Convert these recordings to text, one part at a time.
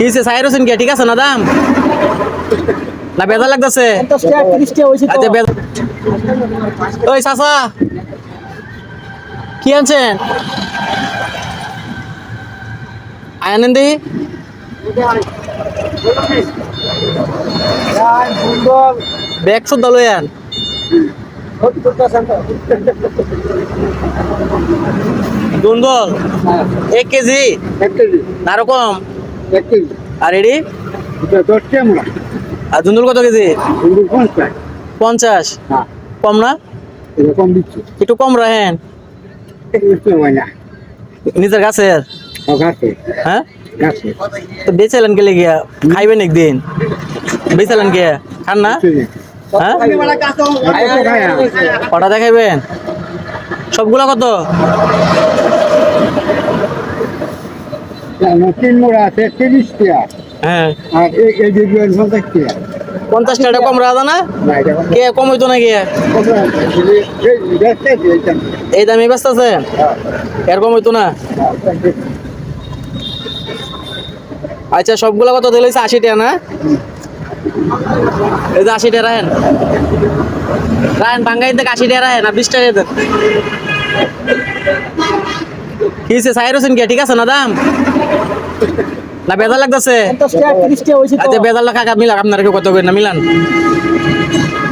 কিসে সাইর হোসেন কে ঠিক আছে না দাম না বেজার লাগতেছে আচ্ছা ওই চাচা কি আনছেন আনেন দি ব্যাগ শুদ্ধ লয়ান দুন্দল 1 কেজি আরো কম আর এডি আর দুন্দুল কত কেজি 50 কম না একটু কম রাখেন নিজের গাছের হ্যাঁ তো বেচালেন কে লেগিয়া খাইবেন একদিন বেচালেন কে খান না হ্যাঁ কটা দেখাইবেন সবগুলা কত হ্যাঁ 50 টাকা কম রাখা না কে কম হইতো না কে এই দামে ব্যস্ত আছে এর কম হইতো না আচ্ছা সবগুলা কত দিলে 80 টাকা না এই যে 80 টাকা রাখেন বাঙ্গাই থেকে 80 টাকা রাখেন আর 20 টাকা দেন কিসে সাইর হোসেন কে ঠিক আছে না দাম না বেজার লাগতেছে আচ্ছা বেজার লাখ কাকা মিলান আপনারা কত করেন না মিলান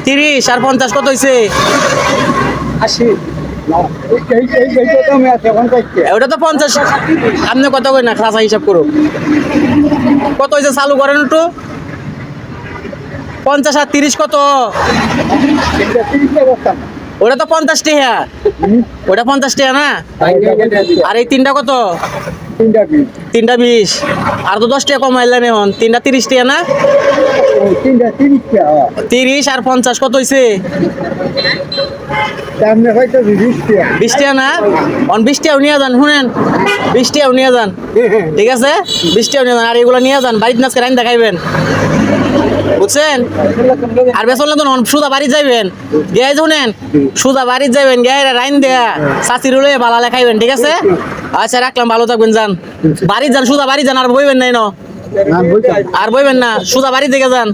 30 আর 50 কত হইছে 80 ওটা তো 50 আপনি কত করেন না খাসা হিসাব করো কত হয়েছে চালু করেন একটু 50 আর 30 কত ওটা তো 50 টাকা ওটা 50 টাকা না আর এই তিনটা কত তিনটা 20 আর তো 10 টাকা কমাইলেন এখন তিনটা 30 টাকা না 30 আর 50 কত হয়েছে 20 টাকা না 20 টাকা নিয়ে যান শুনেন 20 টাকা নিয়ে যান ঠিক আছে 20 টাকা নিয়ে যান আর এগুলো নিয়ে যান বাড়িতে নাচকে রাইন দেখাইবেন বুঝছেন আর বেসলে তো সুদা বাড়ি যাইবেন গিয়ে শুনেন সুদা বাড়ি যাবেন গিয়ে রাইন দেয়া চাচির লয়ে বালা খাইবেন ঠিক আছে আচ্ছা রাখলাম ভালো থাকবেন যান বাড়ি যান সুদা বাড়ি যান আর বইবেন নাই ন আর বইবেন না সুদা বাড়ি থেকে যান